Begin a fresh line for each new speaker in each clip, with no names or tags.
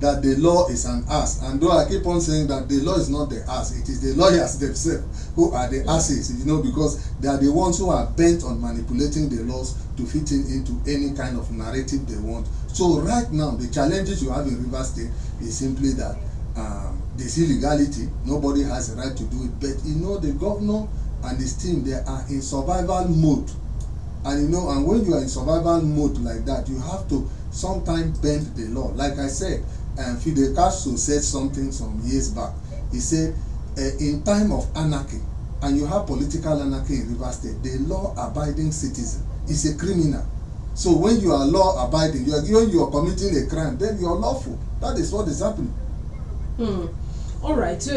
that the law is an ass. And though I keep on saying that the law is not the ass, it is the lawyers themselves who are the asses, because they are the ones who are bent on manipulating the laws to fit into any kind of narrative they want. So right now, the challenges you have in Rivers State is simply that there's illegality. Nobody has a right to do it. But the governor and his team, they are in survival mode. And and when you are in survival mode like that, you have to sometimes bend the law. Like I said, Fidel Castro said something some years back. He said, in time of anarchy, and you have political anarchy in Rivers State, the law-abiding citizen is a criminal. So when you are law-abiding, you are committing a crime, then you are lawful. That is what is happening.
All right. So,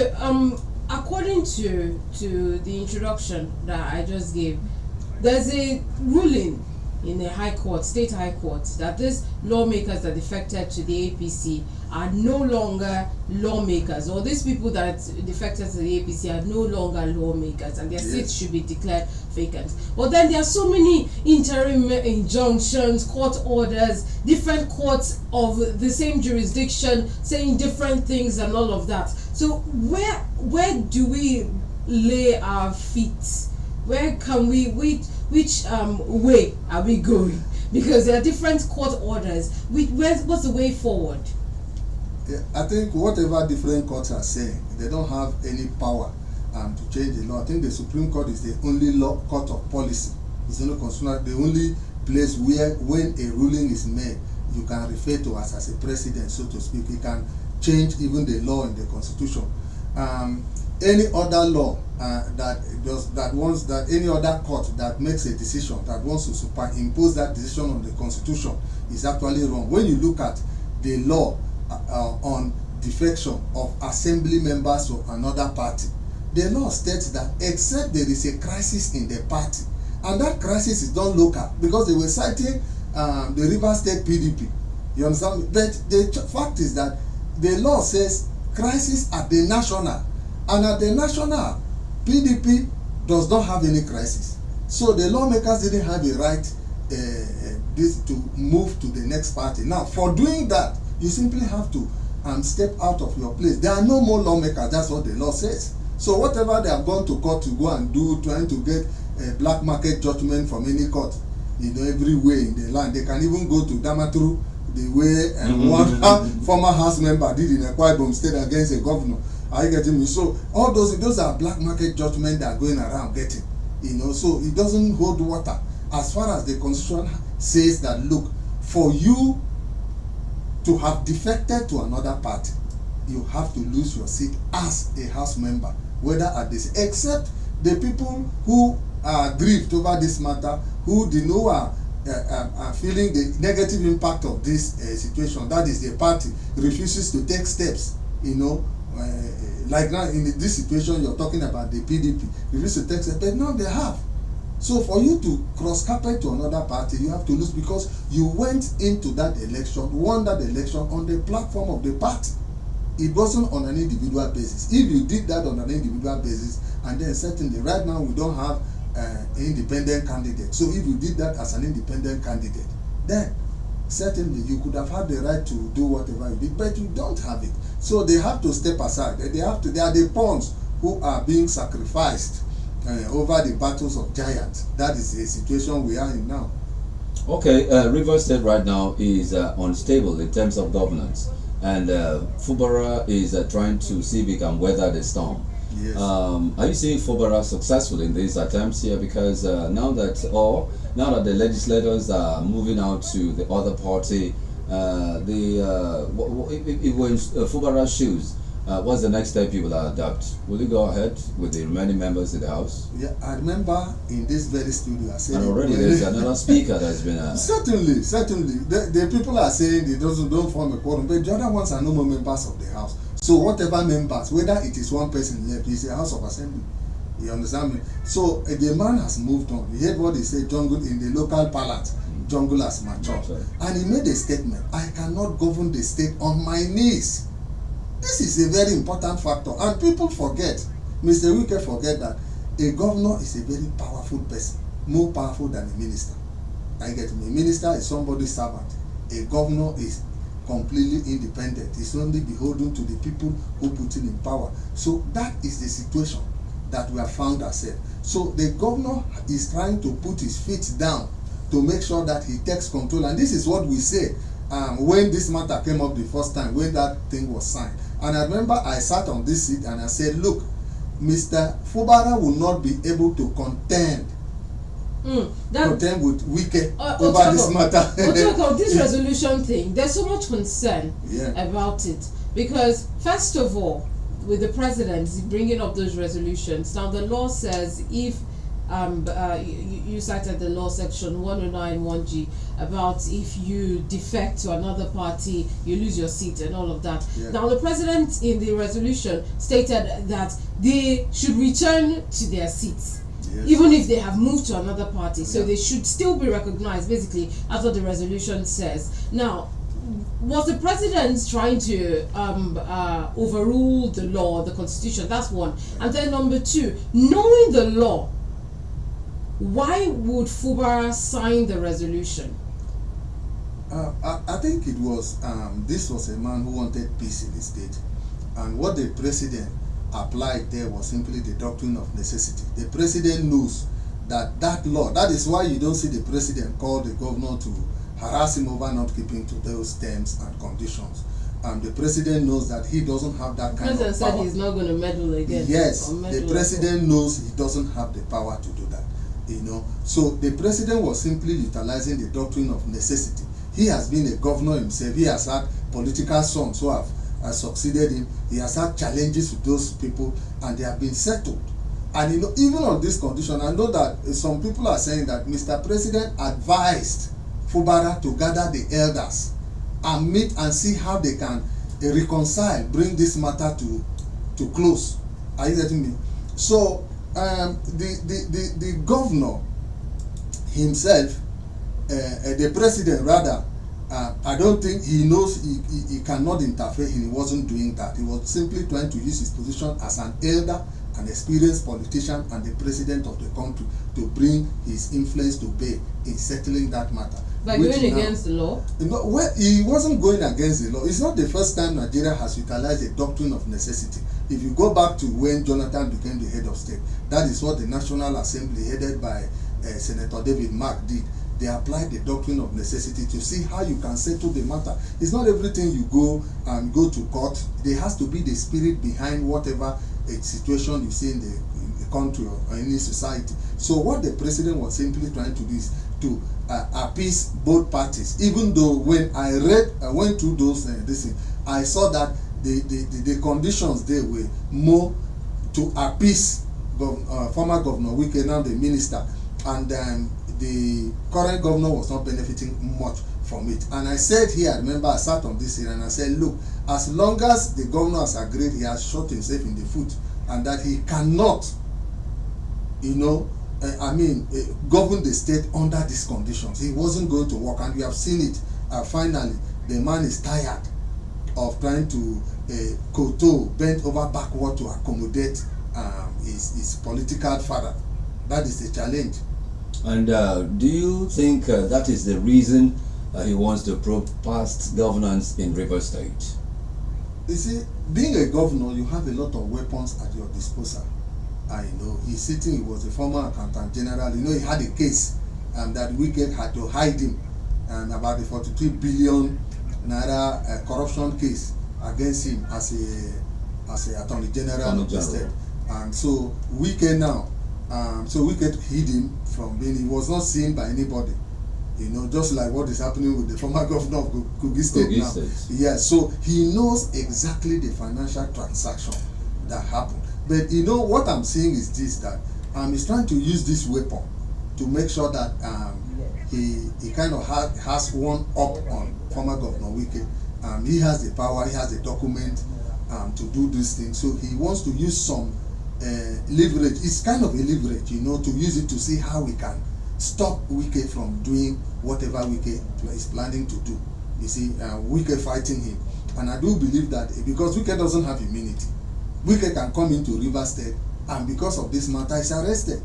according to the introduction that I just gave, there's a ruling in the High Court, State High Court, that these lawmakers that defected to the APC are no longer lawmakers, or these people that defected to the APC are no longer lawmakers, and their seats should be declared vacant. But then there are so many interim injunctions, court orders, different courts of the same jurisdiction saying different things and all of that. So where do we lay our feet? Where can we, which way are we going? Because there are different court orders. What's the way forward?
Yeah, I think whatever different courts are saying, they don't have any power to change the law. I think the Supreme Court is the only court of policy. It's the only place where, when a ruling is made, you can refer to us as a precedent, so to speak. You can change even the law in the Constitution. Any other law any other court that makes a decision that wants to superimpose that decision on the Constitution is actually wrong. When you look at the law on defection of assembly members of another party, the law states that except there is a crisis in the party, and that crisis is not local, because they were citing the Rivers State PDP. You understand? But the fact is that the law says crisis at the national. And at the national, PDP does not have any crisis. So the lawmakers didn't have a right to move to the next party. Now, for doing that, you simply have to step out of your place. There are no more lawmakers. That's what the law says. So whatever they have gone to court to go and do, trying to get a black market judgment from any court, everywhere in the land, they can even go to Damaturu, the way one former House member did in EKERE State against a governor. Are you getting me? So all those are black market judgment that are going around getting, so it doesn't hold water as far as the Constitution says that, look, for you to have defected to another party, you have to lose your seat as a House member, whether at this, except the people who are grieved over this matter, who are feeling the negative impact of this situation. That is, the party refuses to take steps, like now in this situation you're talking about, the PDP refuses to take steps, but now they have. So for you to cross carpet to another party, you have to lose, because you went into that election, won that election on the platform of the party. It wasn't on an individual basis. If you did that on an individual basis, and then certainly right now we don't have an independent candidate. So if you did that as an independent candidate, then certainly you could have had the right to do whatever you did, but you don't have it. So they have to step aside. They are the pawns who are being sacrificed over the battles of giants. That is the situation we are in now.
Okay, Rivers State right now is unstable in terms of governance, and Fubara is trying to see if he can weather the storm.
Yes.
Are you seeing Fubara successful in these attempts here? Because now that the legislators are moving out to the other party, if we're in Fubara's shoes, what's the next step you will adopt? Will you go ahead with the remaining members in the House?
Yeah, I remember in this very studio I said,
and already there's another speaker that's been
certainly the people are saying they don't form a quorum, but the other ones are no more members of the House. So whatever members, whether it is one person left, it's a House of Assembly. You understand me? So the man has moved on. He heard what he said, jungle in the local parlance, jungle has matured. Right. And he made a statement, I cannot govern the state on my knees. This is a very important factor. And people forget, Mr. Wike forget that a governor is a very powerful person, more powerful than a minister. I get me. A minister is somebody's servant. A governor is completely independent. It's only beholden to the people who put him in power. So that is the situation that we have found ourselves. So the governor is trying to put his feet down to make sure that he takes control. And this is what we say when this matter came up the first time, when that thing was signed. And I remember I sat on this seat and I said, look, Mr. Fubara will not be able to contend with Wike over this matter.
This resolution thing, there's so much concern about it, because first of all, with the president bringing up those resolutions, now the law says if you cited the law section 109(1)G about if you defect to another party, you lose your seat and all of that. Now the president in the resolution stated that they should return to their seats. Even if they have moved to another party, so they should still be recognized, basically, as what the resolution says. Now, was the president trying to overrule the law, the constitution? That's one. And then number two, knowing the law, why would Fubara sign the resolution?
I think it was, this was a man who wanted peace in the state. And what the president applied there was simply the doctrine of necessity. The president knows that that law, that is why you don't see the president call the governor to harass him over not keeping to those terms and conditions. The president knows that he doesn't have that kind of power.
The president said he's not going to meddle again.
Yes, the president knows he doesn't have the power to do that. So the president was simply utilizing the doctrine of necessity. He has been a governor himself. He has had political sons who have succeeded him. He has had challenges with those people, and they have been settled. And even on this condition, I know that some people are saying that Mr. President advised Fubara to gather the elders and meet and see how they can reconcile, bring this matter to close. Are you getting me? So the governor himself, the president rather, I don't think he knows he cannot interfere. He wasn't doing that. He was simply trying to use his position as an elder, an experienced politician, and the president of the country to bring his influence to bear in settling that matter.
By going against the law?
Well, he wasn't going against the law. It's not the first time Nigeria has utilized a doctrine of necessity. If you go back to when Jonathan became the head of state, that is what the National Assembly, headed by Senator David Mark, did. They applied the doctrine of necessity to see how you can settle the matter. It's not everything you go to court. There has to be the spirit behind whatever situation you see in the country or any society. So what the president was simply trying to do is to appease both parties. Even though when I went through those I saw that the conditions there were more to appease former Governor Wike, now the minister, and the current governor was not benefiting much from it. And I said here, I remember I sat on this here and I said, look, as long as the governor has agreed, he has shot himself in the foot, and that he cannot, govern the state under these conditions. He wasn't going to work, and we have seen it. Finally, the man is tired of trying to bend over backward to accommodate his political father. That is the challenge.
And do you think that is the reason he wants to probe past governance in Rivers State?
You see, being a governor, you have a lot of weapons at your disposal. He's sitting, he was a former accountant general. He had a case that Wike had to hide him, about the 43 billion naira corruption case against him as a attorney general of the state. And so Wike now, Wike hid him from being, he was not seen by anybody. Just like what is happening with the former governor of Kogi State now. Yes, so he knows exactly the financial transaction that happened. But what I'm saying is this, that he's trying to use this weapon to make sure that he kind of has one up on former Governor Wike. He has the power, he has the document to do this thing. So he wants to use some leverage. It's kind of a leverage, to use it to see how we can stop Wike from doing whatever Wike is planning to do. You see, Wike fighting him. And I do believe that because Wike doesn't have immunity, Wike can come into Rivers State, and because of this matter, he's arrested.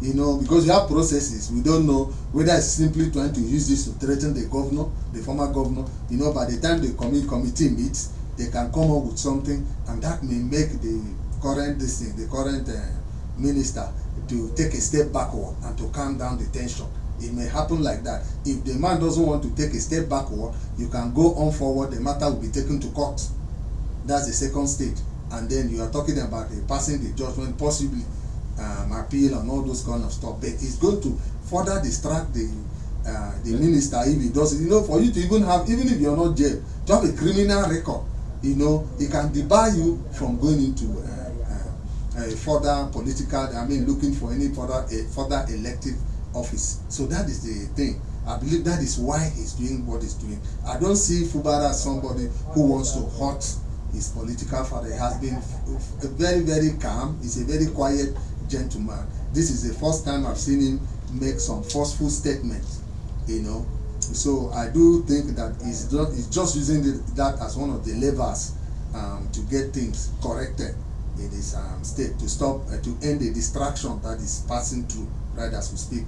You know, because you have processes. We don't know whether it's simply trying to use this to threaten the governor, the former governor. You know, by the time the committee meets, they can come up with something, and that may make the current minister to take a step backward and to calm down the tension. It may happen like that. If the man doesn't want to take a step backward, you can go on forward. The matter will be taken to court. That's the second stage, and then you are talking about passing the judgment, possibly appeal and all those kind of stuff. But it's going to further distract the minister if he does it. You know, for you to even if you're not jailed, to have a criminal record, you know, it can debar you from going into further political. Looking for any further elective office. So that is the thing. I believe that is why he's doing what he's doing. I don't see Fubara as somebody who wants to hurt his political father. He has been very, very calm. He's a very quiet gentleman. This is the first time I've seen him make some forceful statements, you know. So I do think that he's just using that as one of the levers to get things corrected in this state, to stop, to end the distraction that is passing through right as we speak.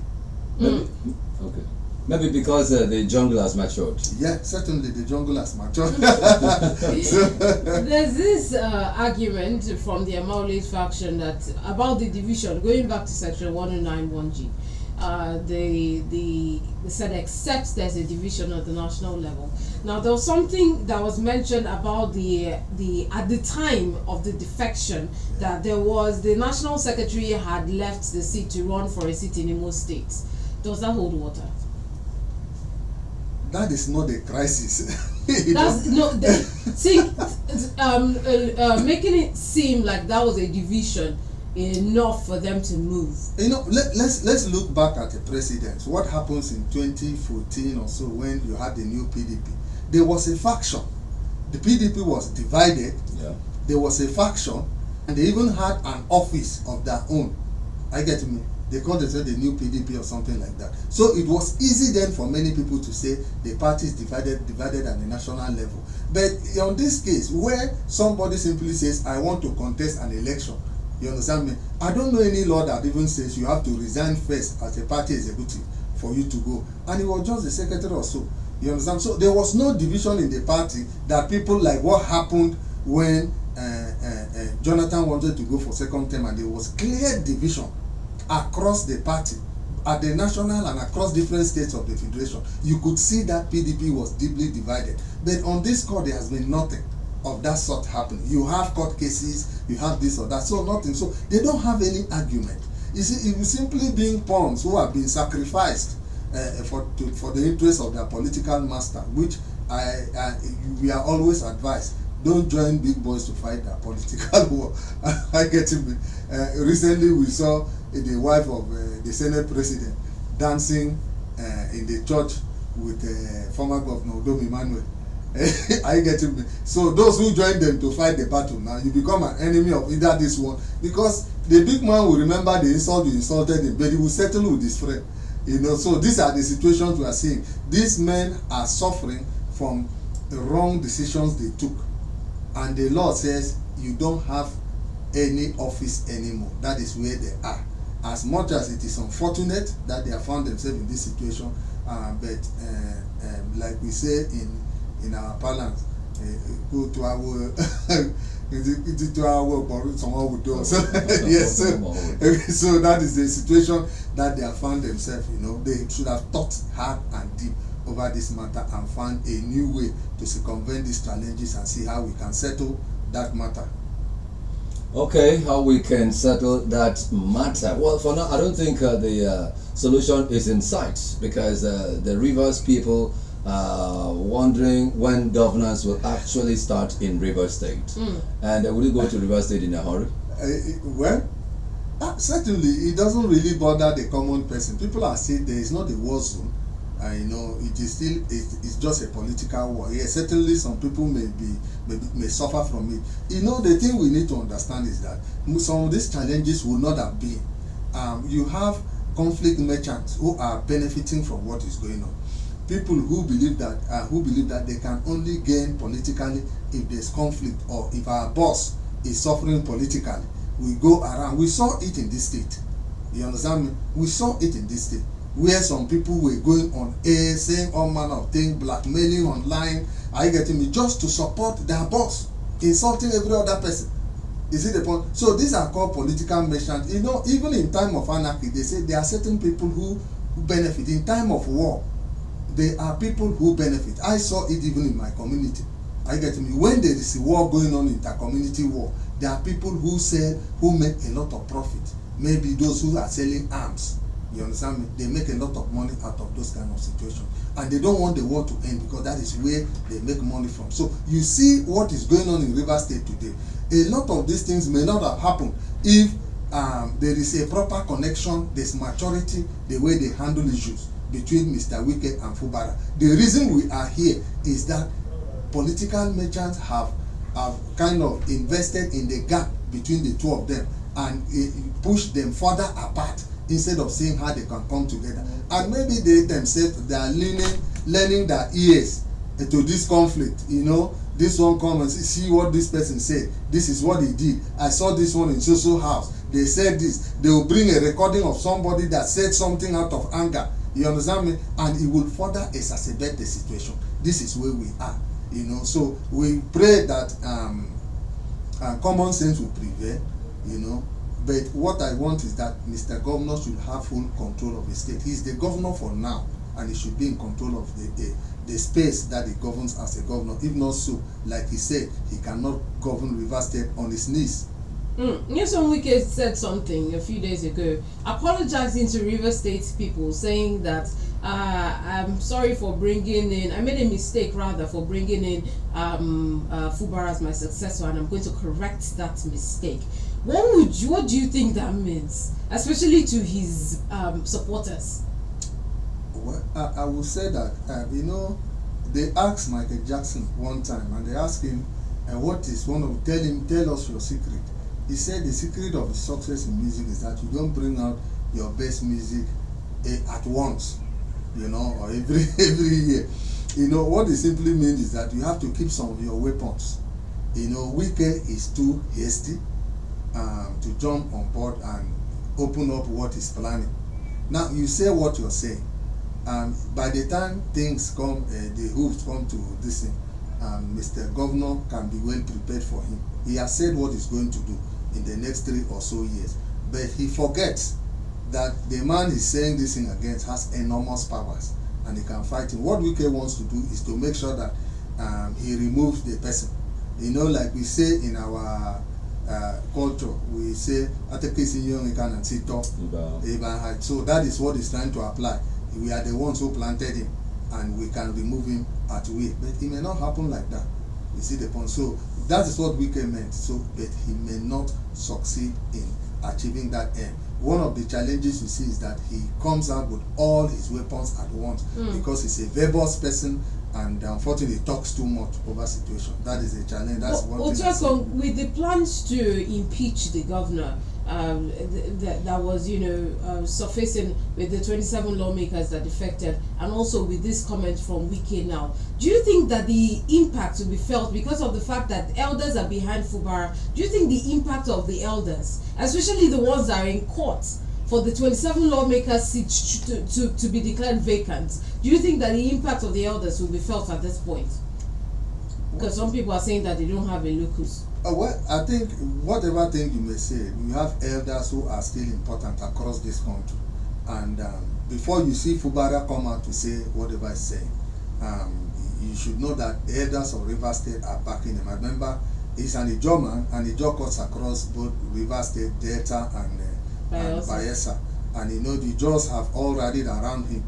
Maybe, okay. Maybe because the jungle has matured.
Yeah, certainly the jungle has matured.
There's this argument from the Amaule faction that about the division, going back to section 1091G. They said except there's a division at the national level. Now there was something that was mentioned about the at the time of the defection, that there was the national secretary had left the seat to run for a seat in Imo State. Does that hold water?
That is not a crisis.
That's no. Making it seem like that was a division enough for them to move.
You know, let's look back at the precedents. What happens in 2014 or so when you had the new PDP? There was a faction. The PDP was divided.
Yeah.
There was a faction, and they even had an office of their own. I get me. They called it the new PDP or something like that. So it was easy then for many people to say the party is divided at the national level. But on this case, where somebody simply says, I want to contest an election, you understand me? I don't know any law that even says you have to resign first as a party executive for you to go. And it was just the secretary or so. You understand? So there was no division in the party that people like what happened when Jonathan wanted to go for second term, and there was clear division across the party, at the national and across different states of the federation. You could see that PDP was deeply divided. But on this court, there has been nothing of that sort happening. You have court cases, you have this or that, so nothing. So they don't have any argument. You see, it was simply being pawns who have been sacrificed for the interest of their political master, which we are always advised. Don't join big boys to fight their political war. I get it. Recently, we saw the wife of the Senate president dancing in the church with former governor Dom Emmanuel. I get it. So those who join them to fight the battle, now you become an enemy of either this one, because the big man will remember the insult you insulted him, but he will settle with his friend. You know, so these are the situations we are seeing. These men are suffering from the wrong decisions they took, and the law says you don't have any office anymore. That is where they are. As much as it is unfortunate that they have found themselves in this situation, but like we say in our parlance, go to our someone would do. So yes, so that is the situation that they have found themselves. You know, they should have thought hard and deep over this matter and find a new way to circumvent these challenges and see how we can settle that matter.
Okay, how we can settle that matter? Well, for now, I don't think the solution is in sight, because the Rivers people are wondering when governance will actually start in Rivers State. And will you go to Rivers State in a hurry?
Well, certainly it doesn't really bother the common person. People are saying there is not a war zone. You know, it is still it's just a political war. Yes, certainly some people may suffer from it. You know, the thing we need to understand is that some of these challenges would not have been. You have conflict merchants who are benefiting from what is going on. People who believe that they can only gain politically if there's conflict, or if our boss is suffering politically. We go around. We saw it in this state. You understand me? We saw it in this state, where some people were going on air saying all manner of things, blackmailing online, are you getting me, just to support their boss, insulting every other person. You see the point? So these are called political merchants. You know, even in time of anarchy, they say there are certain people who benefit. In time of war, there are people who benefit. I saw it even in my community. Are you getting me? When there is a war going on, inter-community war, there are people who make a lot of profit. Maybe those who are selling arms. You understand me? They make a lot of money out of those kind of situations. And they don't want the war to end, because that is where they make money from. So you see what is going on in Rivers State today. A lot of these things may not have happened if there is a proper connection, there's maturity, the way they handle issues between Mr. Wike and Fubara. The reason we are here is that political merchants have kind of invested in the gap between the two of them and pushed them further apart, instead of seeing how they can come together. And maybe they themselves, they are learning their ears to this conflict. You know, this one come and see what this person said, this is what he did, I saw this one in so house, they said this. They will bring a recording of somebody that said something out of anger, you understand me, and it will further exacerbate the situation. This is where we are, you know. So we pray that common sense will prevail, you know. But what I want is that Mr. Governor should have full control of the state. He's the governor for now, and he should be in control of the space that he governs as a governor. If not so, like he said, he cannot govern Rivers State on his knees.
Newsroom Wike said something a few days ago, apologizing to Rivers State people, saying that I'm sorry for bringing in, I made a mistake rather for bringing in Fubara as my successor, and I'm going to correct that mistake. What do you think that means, especially to his supporters?
Well, I will say that, you know, they asked Michael Jackson one time, and they asked him, what is tell us your secret. He said the secret of the success in music is that you don't bring out your best music at once, you know, or every year. You know, what it simply means is that you have to keep some of your weapons. You know, Wike is too hasty to jump on board and open up what he's planning. Now, you say what you're saying. By the time things come, the hooves come to this thing, Mr. Governor can be well prepared for him. He has said what he's going to do in the next 3 or so years. But he forgets that the man he's saying this thing against has enormous powers, and he can fight him. What Wike wants to do is to make sure that he removes the person. You know, like we say in our culture, we say, so that is what he's trying to apply. We are the ones who planted him, and we can remove him at will. But it may not happen like that. You see the point? So that is what Wike meant. So, but he may not succeed in achieving that end. One of the challenges you see is that he comes out with all his weapons at once, because he's a verbose person, and unfortunately talks too much over situation. That is a challenge. That's one thing.
OTUEKONG, with the plans to impeach the governor, that was, you know, surfacing with the 27 lawmakers that defected, and also with this comment from Wike now, do you think that the impact will be felt because of the fact that elders are behind Fubara? Do you think the impact of the elders, especially the ones that are in court for the 27 lawmakers seats to be declared vacant, do you think that the impact of the elders will be felt at this point? Because some people are saying that they don't have a locus.
Well, I think whatever thing you may say, you have elders who are still important across this country. And before you see Fubara come out to say whatever he's saying, you should know that the elders of Rivers State are backing him. I remember he's an Ijaw man, and Ijaw cuts across both Rivers State, Delta, and Bayelsa. And you know, the Ijaws have all rallied around him.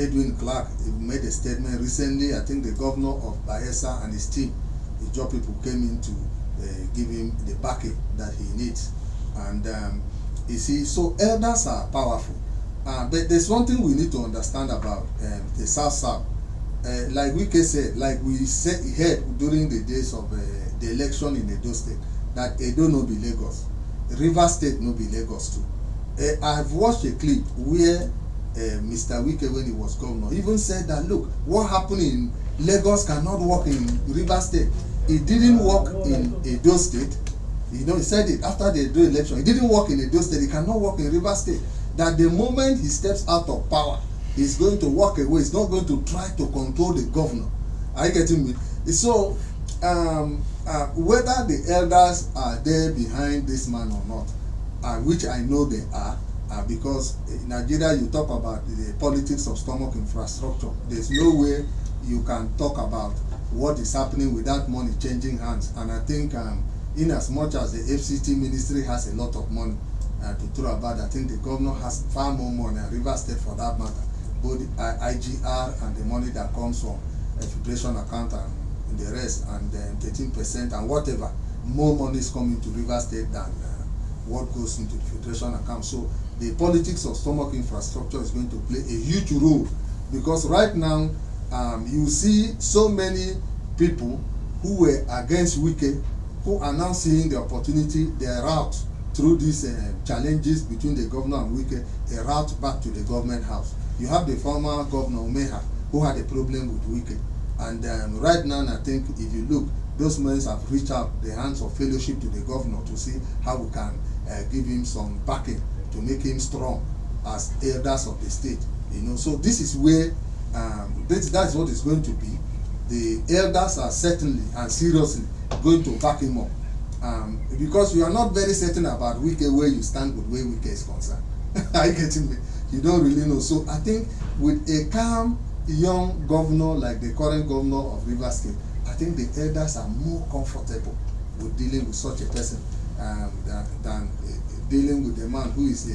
Edwin Clark made a statement recently. I think the governor of Bayelsa and his team, the Ijaw people, came in to give him the backing that he needs. And you see, so elders are powerful. But there's one thing we need to understand about the South. Like Wike said, like we heard during the days of the election in Edo State, that Edo no be Lagos, Rivers State no be Lagos too. I've watched a clip where Mr. Wike, when he was governor, even said that, look, what happened in Lagos cannot work in Rivers State. It didn't work in Edo State, You know, he said it after the Edo election. He didn't work in Edo State. He cannot work in Rivers State. That the moment he steps out of power, he's going to walk away. He's not going to try to control the governor. Are you getting me? So, whether the elders are there behind this man or not, which I know they are, because in Nigeria you talk about the politics of stomach infrastructure. There's no way you can talk about what is happening without money changing hands. And I think in as much as the FCT ministry has a lot of money to throw about, I think the governor has far more money, and Rivers State for that matter, both the IGR and the money that comes from a federation account and the rest, and 13% and whatever, more money is coming to Rivers State than what goes into the federation account. So the politics of stomach infrastructure is going to play a huge role, because right now you see so many people who were against Wike, who are now seeing the opportunity, their route through these challenges between the governor and Wike, a route back to the government house. You have the former governor Umeha, who had a problem with Wike, and right now I think if you look, those men have reached out the hands of fellowship to the governor to see how we can give him some backing to make him strong as elders of the state. You know, so this is where that's what it's going to be. The elders are certainly and seriously going to back him up, because you are not very certain about Wike, where you stand with where Wike is concerned. Are you getting me? You don't really know. So I think with a calm young governor like the current governor of Rivers State, I think the elders are more comfortable with dealing with such a person than dealing with a man who is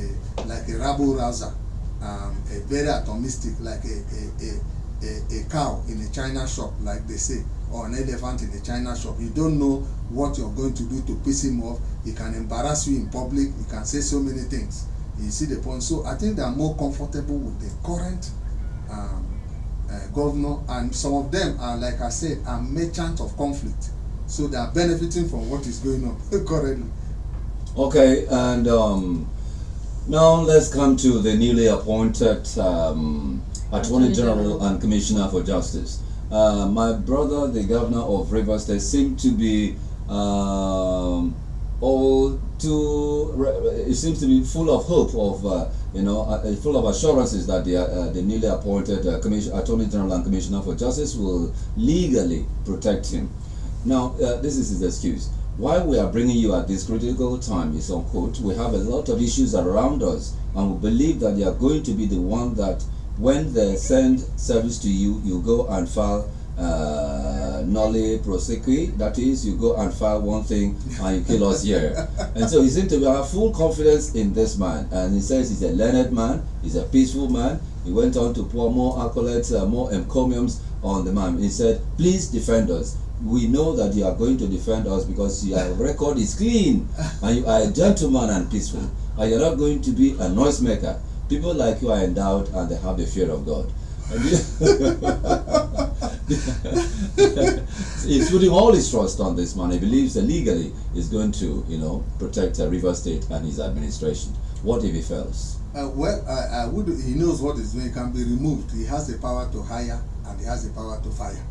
like a rabble-rouser, a very atomistic, like a cow in a china shop, like they say, or an elephant in a china shop. You don't know what you're going to do to piss him off. He can embarrass you in public. He can say so many things. You see the point? So I think they are more comfortable with the current governor, and some of them are, like I said, are merchants of conflict. So they are benefiting from what is going on currently.
Okay, and now let's come to the newly appointed Attorney General and Commissioner for Justice. My brother, the governor of Rivers State, seemed to be it seems to be full of hope of full of assurances that the newly appointed Attorney General and Commissioner for Justice will legally protect him. Now, this is his excuse. Why we are bringing you at this critical time is, unquote, we have a lot of issues around us, and we believe that you are going to be the one that when they send service to you, you go and file nolli prosequi, that is, you go and file one thing and you kill us here. And so he seems to have full confidence in this man, and he says he's a learned man, he's a peaceful man. He went on to pour more accolades, more encomiums on the man. He said, please defend us. We know that you are going to defend us because your record is clean and you are a gentleman and peaceful, and you're not going to be a noisemaker. People like you are endowed and they have the fear of God. He's putting all his trust on this man. He believes that legally is going to, protect Rivers State and his administration. What if he fails?
He knows what he's doing. He can be removed. He has the power to hire and he has the power to fire.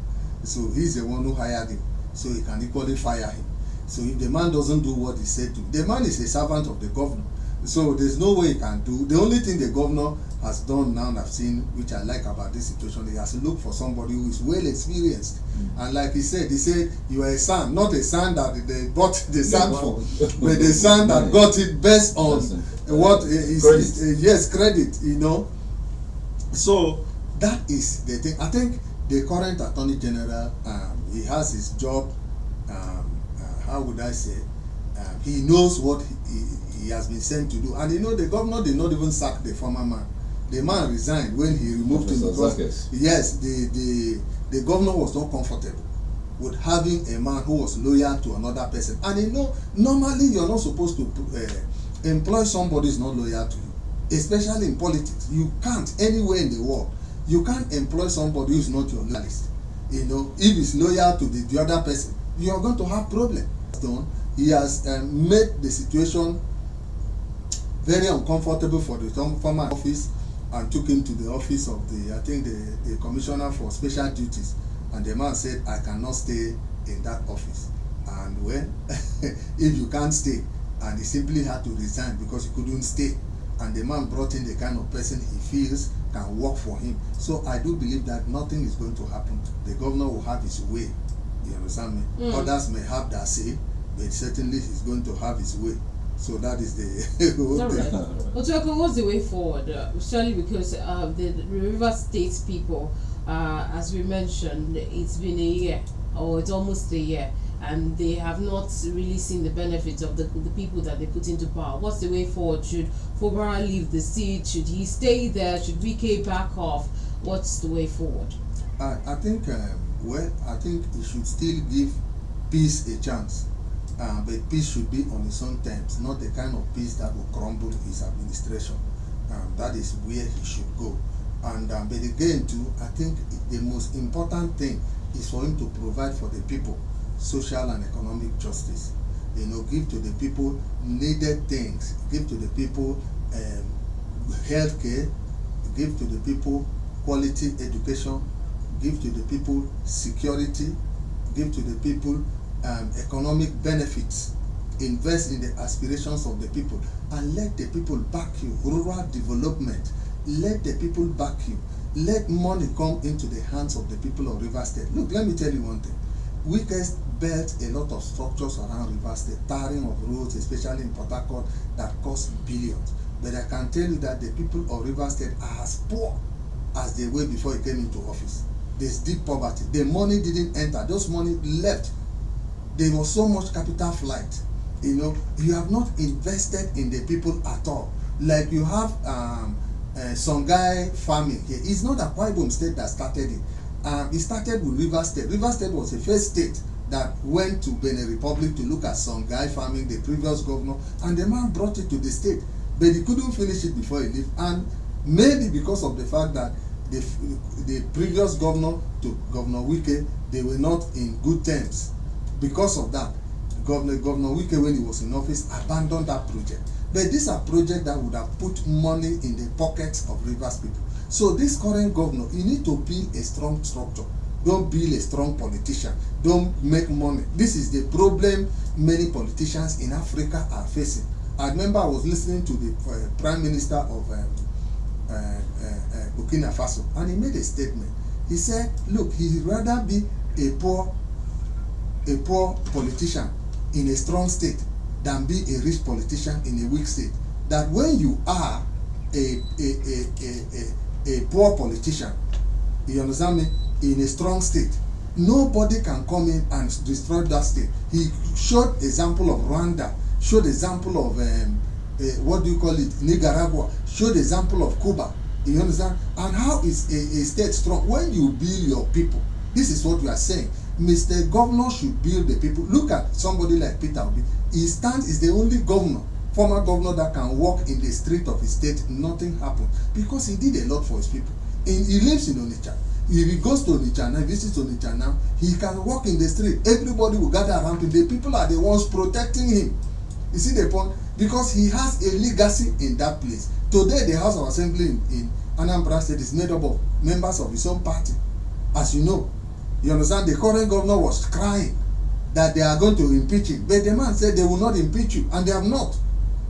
So he's the one who hired him, so he can equally fire him. So if the man doesn't do what he said to, the man is a servant of the governor. So there's no way he can do. The only thing the governor has done now, I've seen, which I like about this situation, he has to look for somebody who is well experienced. And like he said, you are a son, not a son that they bought the son for, but the son that got it based on what is credit, So that is the thing. I think the current Attorney General, he has his job, how would I say, he knows what he has been sent to do. And the governor did not even sack the former man. The man resigned when he removed him because, yes, the governor was not comfortable with having a man who was loyal to another person. And normally you're not supposed to employ somebody who's not loyal to you, especially in politics. You can't, anywhere in the world, you can't employ somebody who's not your loyalist. If he's loyal to the other person, you are going to have problems. He has made the situation very uncomfortable for the former office and took him to the office of the Commissioner for Special Duties. And the man said, I cannot stay in that office. And when if you can't stay, and he simply had to resign because he couldn't stay, and the man brought in the kind of person he feels can work for him. So I do believe that nothing is going to happen. The governor will have his way. You understand me? Others may have that say, but certainly he's going to have his way. So that is the whole
All
thing.
right. Otuekong, what's the way forward? Especially because the River State people, as we mentioned, it's been a year, or it's almost a year, and they have not really seen the benefits of the people that they put into power. What's the way forward? Should Fubara leave the seat? Should he stay there? Should VK back off? What's the way forward?
I think, I think he should still give peace a chance. But peace should be on its own terms, not the kind of peace that will crumble his administration. That is where he should go. And but again, too, I think the most important thing is for him to provide for the people social and economic justice. You know, give to the people needed things, give to the people health care, give to the people quality education, give to the people security, give to the people economic benefits, invest in the aspirations of the people, and let the people back you. Rural development, let the people back you. Let money come into the hands of the people of River State. Look, let me tell you one thing. Wikes built a lot of structures around River State, tarring of roads, especially in Port Harcourt, that cost billions. But I can tell you that the people of River State are as poor as they were before he came into office. There's deep poverty. The money didn't enter. Those money left. There was so much capital flight. You know, you have not invested in the people at all. Like you have some guy farming here. It's not a Akwa Ibom state that started it. It started with River State. River State was the first state that went to Benin Republic to look at some guy farming, the previous governor, and the man brought it to the state. But he couldn't finish it before he left. And maybe because of the fact that the previous governor to Governor Wike, they were not in good terms. Because of that, Governor Wike, when he was in office, abandoned that project. But these are projects that would have put money in the pockets of Rivers people. So this current governor, you need to build a strong structure. Don't build a strong politician. Don't make money. This is the problem many politicians in Africa are facing. I remember I was listening to the Prime Minister of Burkina Faso, and he made a statement. He said, look, he'd rather be a poor politician in a strong state than be a rich politician in a weak state. That when you are a poor politician, you understand me, in a strong state, nobody can come in and destroy that state. He showed example of Rwanda, showed example of what do you call it, Nicaragua, showed example of Cuba. You understand? And how is a state strong? When you build your people, this is what we are saying. Mr. Governor should build the people. Look at somebody like Peter Obi. He is the only governor, former governor, that can walk in the street of his state, nothing happened, because he did a lot for his people. He lives in Onitsha. If he goes to Onitsha now, visits Onitsha now, he can walk in the street. Everybody will gather around him. The people are the ones protecting him. You see the point? Because he has a legacy in that place. Today, the House of Assembly in Anambra State is made up of members of his own party, as you know. You understand? The current governor was crying that they are going to impeach him. But the man said they will not impeach you, and they have not.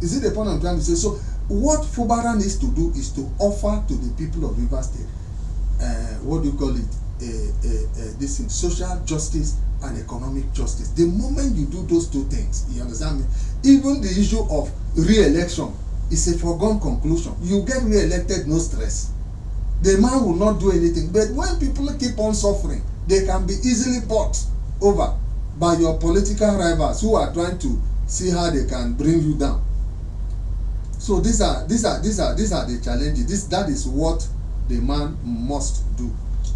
You see the point I'm trying to say? So what Fubara needs to do is to offer to the people of River State, what do you call it, this thing, social justice and economic justice. The moment you do those two things, you understand me? Even the issue of re-election is a foregone conclusion. You get re-elected, no stress. The man will not do anything. But when people keep on suffering, they can be easily bought over by your political rivals who are trying to see how they can bring you down. So these are the challenges. That is what the man must do.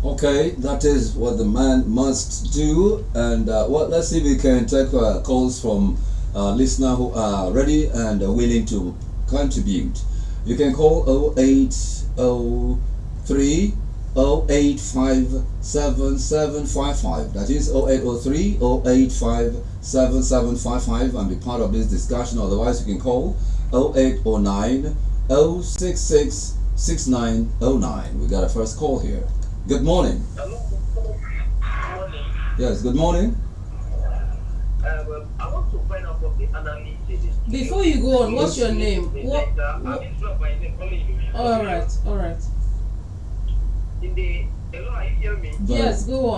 Okay, that is what the man must do. And let's see if we can take calls from listeners who are ready and willing to contribute. You can call 0803 085 7755. That is 0803 085 7755 and be part of this discussion. Otherwise, you can call 0809 066 6909. We got a first call here. Good morning.
Hello. Good morning.
Yes, good morning.
I'm I want to find out what the analysis is.
Before you go on, what's your name? What?
I didn't drop my name. Only you.
All right.
In the hello, are you hear me?
Yes, go on.